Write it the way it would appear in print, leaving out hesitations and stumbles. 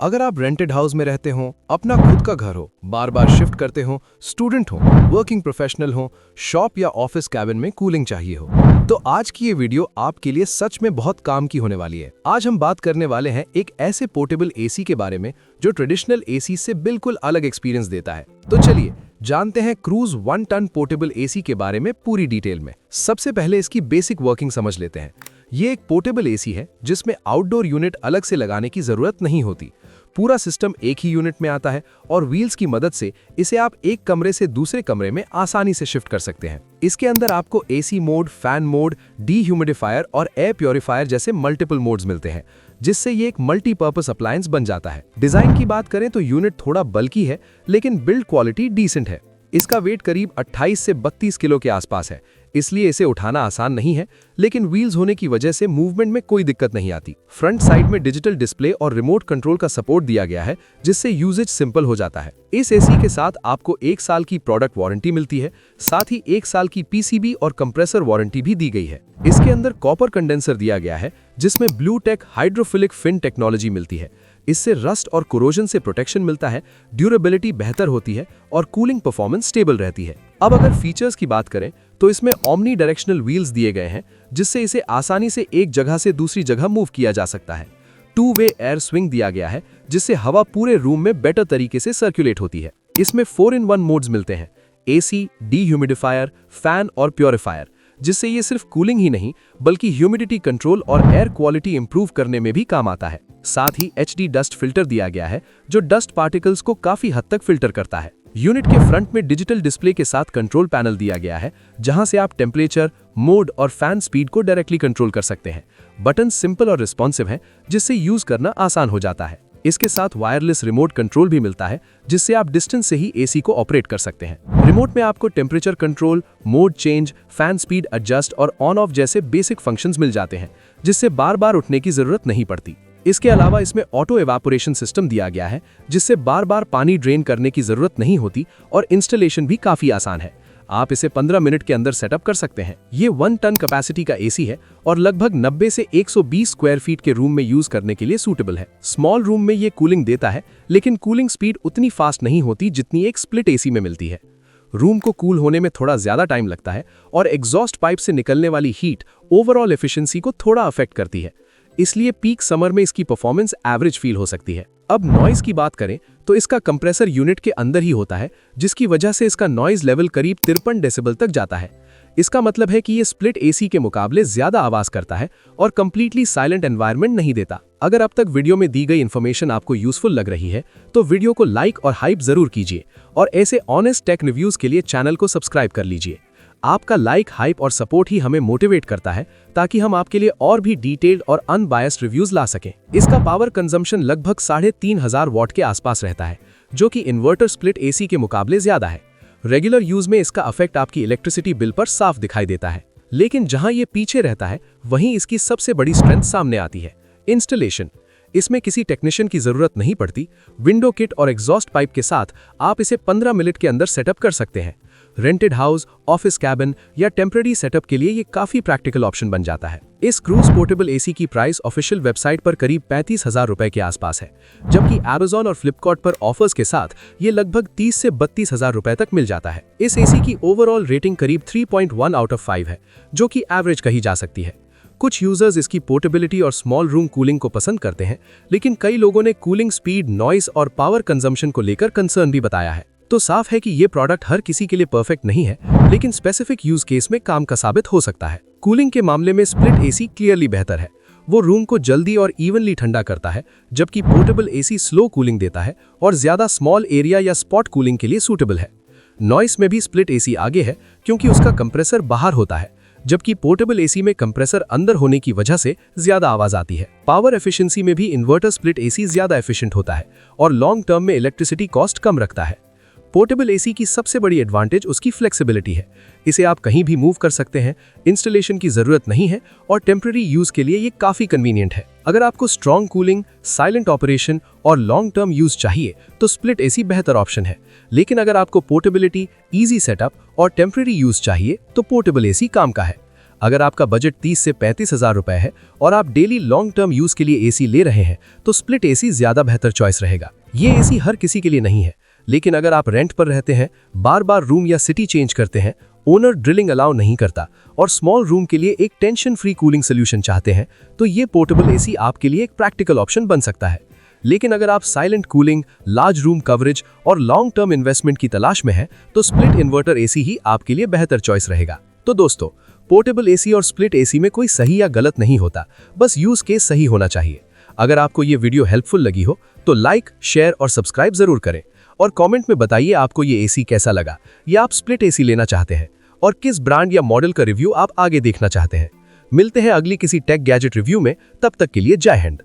अगर आप rented house में रहते हो, अपना खुद का घर हो, बार बार शिफ्ट करते हो, स्टूडेंट हो, वर्किंग प्रोफेशनल हो, शॉप या ऑफिस कैबिन में कूलिंग चाहिए हो, तो आज की ये वीडियो आपके लिए सच में बहुत काम की होने वाली है। आज हम बात करने वाले हैं एक ऐसे पोर्टेबल एसी के बारे में जो ट्रेडिशनल एसी से बिल्कुल अलग एक्सपीरियंस देता है। तो चलिए जानते हैं क्रूज 1 टन पोर्टेबल एसी के बारे में पूरी डिटेल में। सबसे पहले इसकी बेसिक वर्किंग समझ लेते हैं। ये एक पोर्टेबल एसी है जिसमें आउटडोर यूनिट अलग से लगाने की जरूरत नहीं होती। पूरा सिस्टम एक ही यूनिट में आता है और व्हील्स की मदद से इसे आप एक कमरे से दूसरे कमरे में आसानी से शिफ्ट कर सकते हैं। इसके अंदर आपको AC mode, fan mode, dehumidifier और एयर प्योरीफायर जैसे मल्टीपल मोड्स मिलते हैं, जिससे ये एक मल्टीपर्पस अप्लायंस बन जाता है। डिजाइन की बात करें तो यूनिट थोड़ा बल्की है, लेकिन बिल्ड क्वालिटी डिसेंट है। इसका वेट करीब 28 से 32 किलो के आसपास है, इसलिए इसे उठाना आसान नहीं है, लेकिन व्हील्स होने की वजह से मूवमेंट में कोई दिक्कत नहीं आती। फ्रंट साइड में डिजिटल डिस्प्ले और रिमोट कंट्रोल का सपोर्ट दिया गया है, जिससे यूजेज सिंपल हो जाता है। इस एसी के साथ आपको 1 साल की प्रोडक्ट वारंटी मिलती है, साथ ही 1 साल की पीसीबी और कंप्रेसर वारंटी भी दी गई है। इसके अंदर कॉपर कंडेंसर दिया गया है, जिसमें ब्लूटेक हाइड्रोफिलिक फिन टेक्नोलॉजी मिलती है। इससे रस्ट और कोरोजन से प्रोटेक्शन मिलता है, ड्यूरेबिलिटी बेहतर होती है और कूलिंग परफॉर्मेंस स्टेबल रहती है। अब अगर फीचर्स की बात करें तो इसमें ओमनी डायरेक्शनल व्हील्स दिए गए हैं, जिससे इसे आसानी से एक जगह से दूसरी जगह मूव किया जा सकता है। 2 वे एयर स्विंग दिया गया है, जिससे हवा पूरे रूम में बेटर तरीके से सर्कुलेट होती है। इसमें 4-in-1 मोड्स मिलते हैं, एसी, डीह्यूमिडिफायर, फैन और प्योरीफायर, जिससे ये सिर्फ कूलिंग ही नहीं बल्कि ह्यूमिडिटी कंट्रोल और एयर क्वालिटी इंप्रूव करने में भी काम आता है। साथ ही एचडी डस्ट फिल्टर दिया गया है, जो डस्ट पार्टिकल्स को काफी हद तक फिल्टर करता है। यूनिट के फ्रंट में डिजिटल डिस्प्ले के साथ कंट्रोल पैनल दिया गया है, जहां से आप टेम्परेचर, मोड और फैन स्पीड को डायरेक्टली कंट्रोल कर सकते हैं। बटन सिंपल और रिस्पॉन्सिव हैं, जिससे यूज करना आसान हो जाता है। इसके साथ वायरलेस रिमोट कंट्रोल भी मिलता है, जिससे आप डिस्टेंस से ही एसी को ऑपरेट कर सकते हैं। रिमोट में आपको temperature control, mode change, fan speed adjust और ऑन ऑफ जैसे बेसिक फंक्शंस मिल जाते हैं, जिससे बार बार उठने की जरूरत नहीं पड़ती। इसके अलावा इसमें ऑटो एवापोरेशन सिस्टम दिया गया है, जिससे बार बार पानी ड्रेन करने की जरूरत नहीं होती और इंस्टॉलेशन भी काफी आसान है। आप इसे 15 मिनट के अंदर सेटअप कर सकते हैं। ये 1 टन कैपेसिटी का एसी है और लगभग 90 से 120 स्क्वायर फीट के रूम में यूज करने के लिए सूटेबल है। स्मॉल रूम में ये कूलिंग देता है, लेकिन कूलिंग स्पीड उतनी फास्ट नहीं होती जितनी एक स्प्लिट एसी में मिलती है। रूम को कूल होने में थोड़ा ज्यादा टाइम लगता है और एग्जॉस्ट पाइप से निकलने वाली हीट ओवरऑल एफिशिएंसी को थोड़ा अफेक्ट करती है, इसलिए पीक समर में इसकी परफॉर्मेंस एवरेज फील हो सकती है। अब नॉइज की बात करें तो इसका कंप्रेसर यूनिट के अंदर ही होता है, जिसकी वजह से इसका नॉइज लेवल करीब 53 डेसिबल तक जाता है। इसका मतलब है कि ये स्प्लिट एसी के मुकाबले ज्यादा आवाज करता है और कंप्लीटली साइलेंट एनवायरनमेंट नहीं देता। अगर अब तक वीडियो में दी गई इन्फॉर्मेशन आपको यूजफुल लग रही है तो वीडियो को लाइक और हाइप जरूर कीजिए और ऐसे ऑनेस्ट टेक रिव्यूज के लिए चैनल को सब्सक्राइब कर लीजिए। आपका लाइक, हाइप और सपोर्ट ही हमें मोटिवेट करता है, ताकि हम आपके लिए और भी डिटेल्ड और अनबायस्ड रिव्यूज ला सकें। इसका पावर कंजम्पशन लगभग 3500 वॉट के आसपास रहता है, जो कि इन्वर्टर स्प्लिट एसी के मुकाबले ज्यादा है। रेगुलर यूज में इसका इफेक्ट आपकी इलेक्ट्रिसिटी बिल पर साफ दिखाई देता है, लेकिन जहां ये पीछे रहता है वहीं इसकी सबसे बड़ी स्ट्रेंथ सामने आती है, इंस्टॉलेशन। इसमें किसी टेक्नीशियन की जरूरत नहीं पड़ती। विंडो किट और एग्जॉस्ट पाइप के साथ आप इसे 15 मिनट के अंदर सेटअप कर सकते हैं। रेंटेड हाउस, ऑफिस कैबिन या टेम्परेरी सेटअप के लिए ये काफी प्रैक्टिकल ऑप्शन बन जाता है। इस क्रूज पोर्टेबल एसी की प्राइस ऑफिशियल वेबसाइट पर करीब 35,000 रुपए के आसपास है, जबकि Amazon और फ्लिपकार्ट पर ऑफर्स के साथ ये लगभग 30 से 32,000 रुपए तक मिल जाता है। इस एसी की ओवरऑल रेटिंग करीब 3.1 आउट ऑफ 5 है, जो कि एवरेज कही जा सकती है। कुछ यूजर्स इसकी पोर्टेबिलिटी और स्मॉल रूम कूलिंग को पसंद करते हैं, लेकिन कई लोगों ने कूलिंग स्पीड, नॉइस और पावर कंजम्पशन को लेकर कंसर्न भी बताया है। तो साफ है कि ये प्रोडक्ट हर किसी के लिए परफेक्ट नहीं है, लेकिन स्पेसिफिक यूज केस में काम का साबित हो सकता है। कूलिंग के मामले में स्प्लिट एसी क्लियरली बेहतर है। वो रूम को जल्दी और इवनली ठंडा करता है, जबकि पोर्टेबल एसी स्लो कूलिंग देता है और ज्यादा स्मॉल एरिया या स्पॉट कूलिंग के लिए सूटेबल है। नॉइस में भी स्प्लिट एसी आगे है, क्योंकि उसका कंप्रेसर बाहर होता है, जबकि पोर्टेबल एसी में कंप्रेसर अंदर होने की वजह से ज्यादा आवाज आती है। पावर एफिशिएंसी में भी इन्वर्टर स्प्लिट एसी ज्यादा एफिशिएंट होता है और लॉन्ग टर्म में इलेक्ट्रिसिटी कॉस्ट कम रखता है। पोर्टेबल एसी की सबसे बड़ी एडवांटेज उसकी फ्लेक्सिबिलिटी है। इसे आप कहीं भी मूव कर सकते हैं, इंस्टॉलेशन की जरूरत नहीं है और टेम्परेरी यूज के लिए ये काफी कन्वीनियंट है। अगर आपको स्ट्रॉन्ग कूलिंग, साइलेंट ऑपरेशन और लॉन्ग टर्म यूज चाहिए तो स्प्लिट एसी बेहतर ऑप्शन है, लेकिन अगर आपको पोर्टेबिलिटी, इजी सेटअप और टेम्परेरी यूज चाहिए तो पोर्टेबल एसी काम का है। अगर आपका बजट 30 से 35,000 रुपए है और आप डेली लॉन्ग टर्म यूज के लिए एसी ले रहे हैं तो स्प्लिट एसी ज्यादा बेहतर चॉइस रहेगा। ये एसी हर किसी के लिए नहीं है, लेकिन अगर आप रेंट पर रहते हैं, बार बार रूम या सिटी चेंज करते हैं, ओनर ड्रिलिंग अलाउ नहीं करता और स्मॉल रूम के लिए एक टेंशन फ्री कूलिंग सोल्यूशन चाहते हैं, तो ये पोर्टेबल एसी आपके लिए एक प्रैक्टिकल ऑप्शन बन सकता है। लेकिन अगर आप silent cooling, large room coverage और लॉन्ग टर्म इन्वेस्टमेंट की तलाश में हैं, तो स्प्लिट इन्वर्टर एसी ही आपके लिए बेहतर चॉइस रहेगा। तो दोस्तों, पोर्टेबल एसी और स्प्लिट एसी में कोई सही या गलत नहीं होता, बस यूज केस सही होना चाहिए। अगर आपको ये वीडियो हेल्पफुल लगी हो तो लाइक, शेयर और सब्सक्राइब जरूर करें और कमेंट में बताइए आपको ये एसी कैसा लगा, या आप स्प्लिट एसी लेना चाहते हैं और किस ब्रांड या मॉडल का रिव्यू आप आगे देखना चाहते हैं। मिलते हैं अगली किसी टेक गैजेट रिव्यू में, तब तक के लिए जय हिंद।